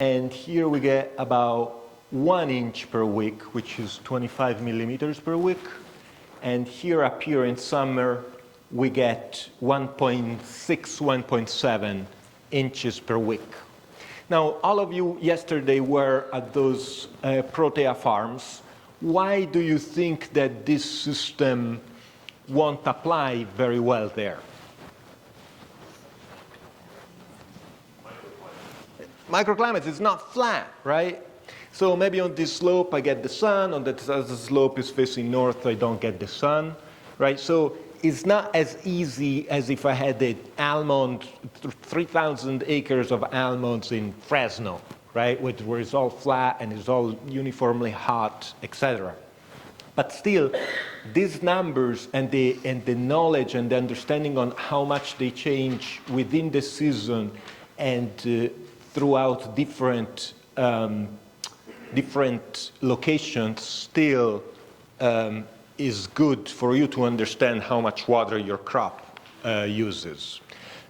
And here we get about 1 inch per week, which is 25 millimeters per week. And here up here in summer, we get 1.6, 1.7 inches per week. Now, all of you yesterday were at those Protea farms. Why do you think that this system won't apply very well there? Microclimates is not flat, right? So maybe on this slope I get the sun, on the slope is facing north, I don't get the sun, right? So it's not as easy as if I had the almond, 3,000 acres of almonds in Fresno, right? Where it's all flat and it's all uniformly hot, etc. But still, these numbers and the knowledge and the understanding on how much they change within the season and throughout different locations still is good for you to understand how much water your crop uses.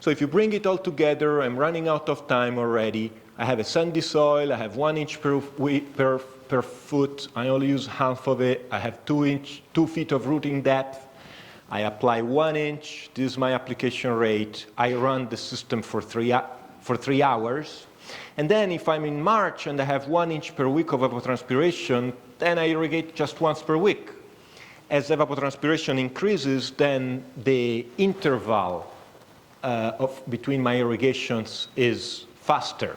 So if you bring it all together, I'm running out of time already. I have a sandy soil, I have 1 inch per foot, I only use half of it. I have 2 feet of rooting depth. I apply 1 inch, this is my application rate. I run the system for 3 hours. And then if I'm in March and I have 1 inch per week of evapotranspiration, then I irrigate just once per week. As evapotranspiration increases, then the interval between my irrigations is faster.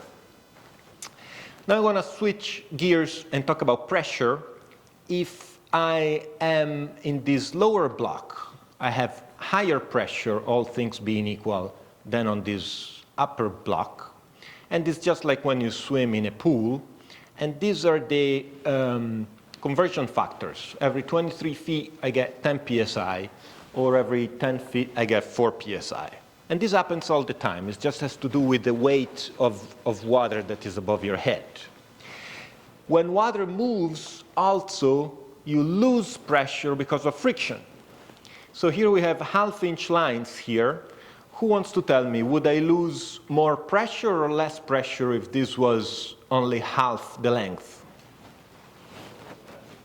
Now I'm going to switch gears and talk about pressure. If I am in this lower block, I have higher pressure, all things being equal, than on this upper block. And it's just like when you swim in a pool. And these are the conversion factors. Every 23 feet, I get 10 psi, or every 10 feet, I get 4 psi. And this happens all the time. It just has to do with the weight of water that is above your head. When water moves, also, you lose pressure because of friction. So here we have half-inch lines here. Who wants to tell me, would I lose more pressure or less pressure if this was only half the length?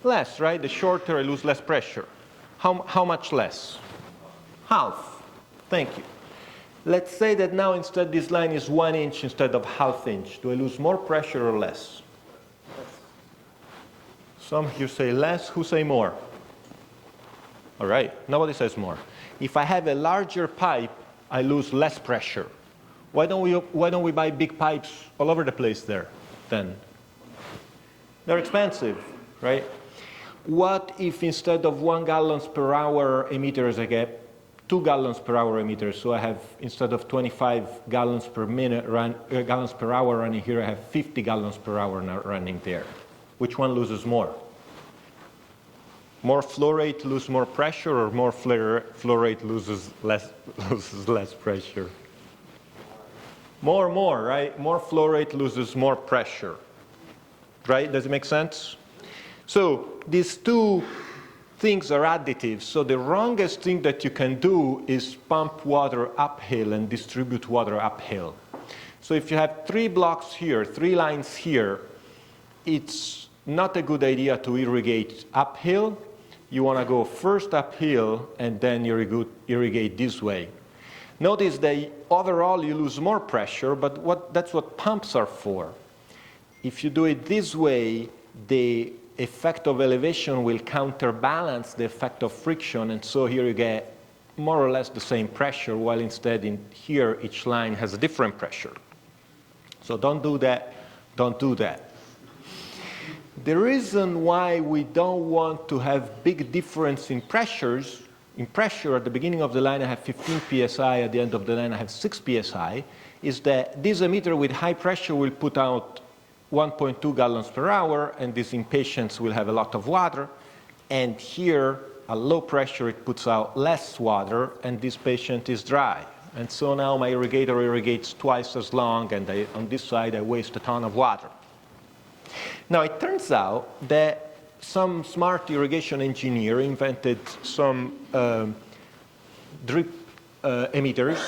Less, right? The shorter I lose less pressure. How much less? Half. Thank you. Let's say that now instead this line is 1 inch instead of half inch. Do I lose more pressure or less? Some here say less. Who say more? All right. Nobody says more. If I have a larger pipe, I lose less pressure. Why don't we buy big pipes all over the place there then? They're expensive, right? What if instead of 1 gallon per hour emitters, I get 2 gallons per hour emitters? So I have, instead of 25 gallons per gallons per hour running here, I have 50 gallons per hour now running there. Which one loses more? More flow rate loses more pressure, or more flow rate loses less pressure? More, right? More flow rate loses more pressure, right? Does it make sense? So these two things are additive. So the wrongest thing that you can do is pump water uphill and distribute water uphill. So if you have 3 blocks here, 3 lines here, it's not a good idea to irrigate uphill. You want to go first uphill and then irrigate this way. Notice that overall you lose more pressure, but that's what pumps are for. If you do it this way, the effect of elevation will counterbalance the effect of friction, and so here you get more or less the same pressure, while instead in here each line has a different pressure. So don't do that, don't do that. The reason why we don't want to have big difference in pressure, at the beginning of the line I have 15 psi, at the end of the line I have 6 psi, is that this emitter with high pressure will put out 1.2 gallons per hour, and these impatiens will have a lot of water. And here, at low pressure, it puts out less water, and this patient is dry. And so now my irrigator irrigates twice as long, and on this side I waste a ton of water. Now, it turns out that some smart irrigation engineer invented some drip emitters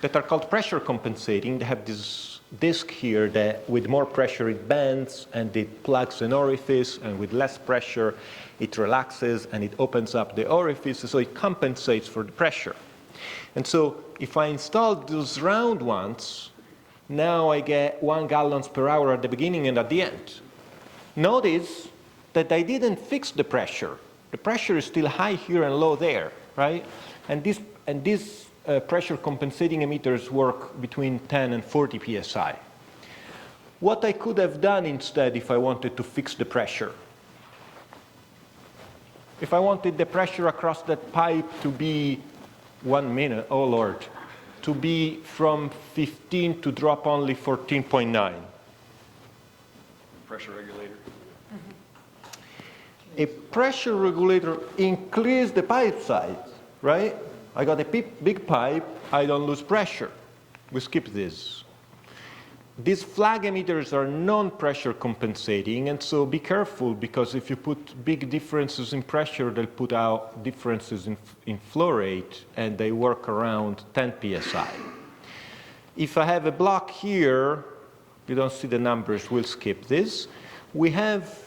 that are called pressure compensating. They have this disc here that with more pressure it bends and it plugs an orifice, and with less pressure it relaxes and it opens up the orifice, so it compensates for the pressure. And so if I install those round ones, now I get 1 gallons per hour at the beginning and at the end. Notice that I didn't fix the pressure. The pressure is still high here and low there, right? And these pressure compensating emitters work between 10 and 40 psi. What I could have done instead if I wanted to fix the pressure, if I wanted the pressure across that pipe to be 1 minute, oh Lord, to be from 15 to drop only 14.9. Pressure regulator. A pressure regulator increases the pipe size, right? I got a big pipe, I don't lose pressure. We skip this. These flag emitters are non-pressure compensating, and so be careful, because if you put big differences in pressure, they'll put out differences in flow rate, and they work around 10 psi. If I have a block here, you don't see the numbers, we'll skip this. We have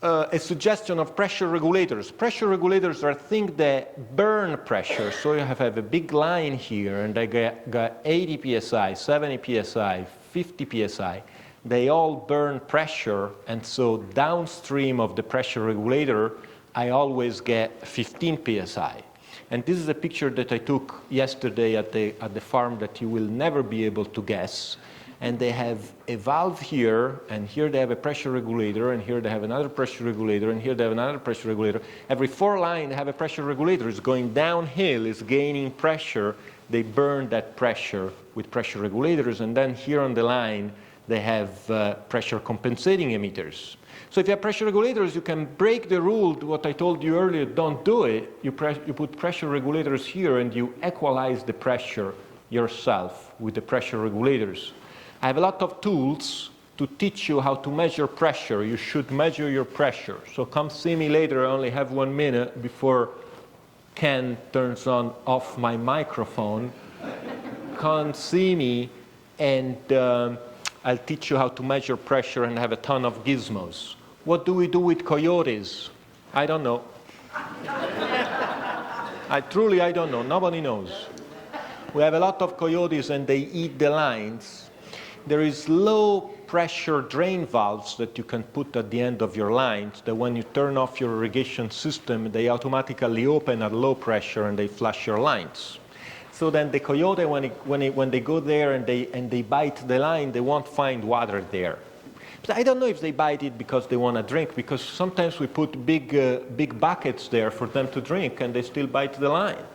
a suggestion of pressure regulators. Pressure regulators are things that burn pressure. So you have a big line here, and I got 80 psi, 70 psi, 50 psi. They all burn pressure, and so downstream of the pressure regulator, I always get 15 psi. And this is a picture that I took yesterday at the farm that you will never be able to guess. And they have a valve here, and here they have a pressure regulator, and here they have another pressure regulator, and here they have another pressure regulator. Every 4 lines they have a pressure regulator. It's going downhill, it's gaining pressure. They burn that pressure with pressure regulators, and then here on the line they have pressure compensating emitters. So if you have pressure regulators, you can break the rule, what I told you earlier, don't do it. You put pressure regulators here, and you equalize the pressure yourself with the pressure regulators. I have a lot of tools to teach you how to measure pressure. You should measure your pressure. So come see me later. I only have 1 minute before Ken turns off my microphone. Come see me, and I'll teach you how to measure pressure and have a ton of gizmos. What do we do with coyotes? I don't know. I don't know. Nobody knows. We have a lot of coyotes, and they eat the lines. There is low pressure drain valves that you can put at the end of your lines, that when you turn off your irrigation system, they automatically open at low pressure and they flush your lines. So then the coyote, when they go there and they bite the line, they won't find water there. But I don't know if they bite it because they want to drink, because sometimes we put big buckets there for them to drink, and they still bite the line.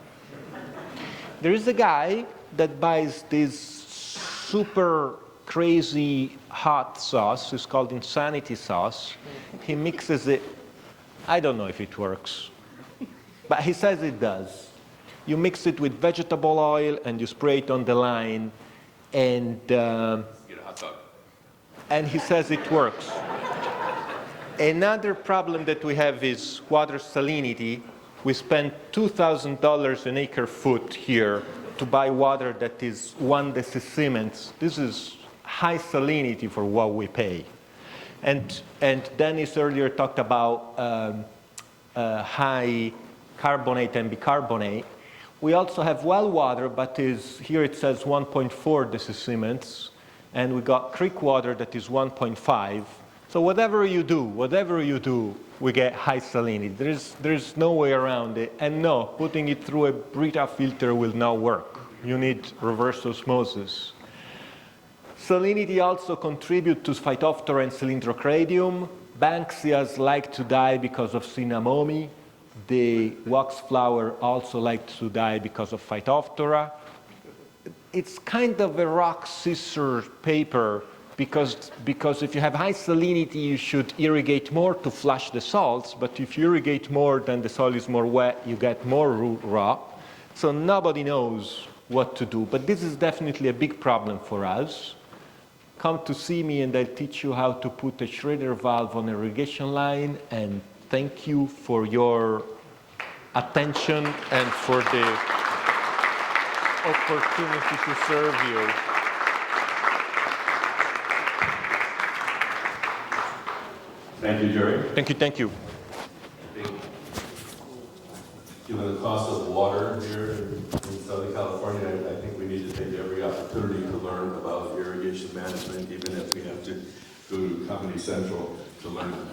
There is a guy that buys this super crazy hot sauce. It's called Insanity sauce. He mixes it. I don't know if it works, but he says it does. You mix it with vegetable oil and you spray it on the line, and get a hot dog. And he says it works. Another problem that we have is water salinity. We spend $2,000 an acre foot here to buy water that is 1 decisiemens. This is high salinity for what we pay. And Dennis earlier talked about high carbonate and bicarbonate. We also have well water, but here it says 1.4 decisiemens, and we got creek water that is 1.5. So whatever you do, we get high salinity. There's no way around it. And no, putting it through a Brita filter will not work. You need reverse osmosis. Salinity also contributes to Phytophthora and Cylindrocranium. Banksias like to die because of Cinnamomi. The waxflower also likes to die because of Phytophthora. It's kind of a rock scissor paper, because if you have high salinity, you should irrigate more to flush the salts, but if you irrigate more, then the soil is more wet, you get more root rot. So nobody knows what to do, but this is definitely a big problem for us. Come to see me and I'll teach you how to put a Schrader valve on an irrigation line, and thank you for your attention and for the opportunity to serve you. Thank you, Gerry. Thank you, thank you. Given the cost of water here in Southern California, I think we need to take every opportunity to learn about irrigation management, even if we have to go to Comedy Central to learn it.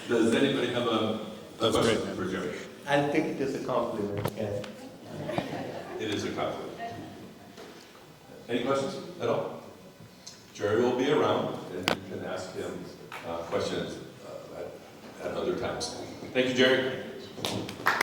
Does anybody have a question for Gerry? I think it is a compliment, yes. It is a compliment. Any questions at all? Gerry will be around, and you can ask him questions at other times. Thank you, Gerry.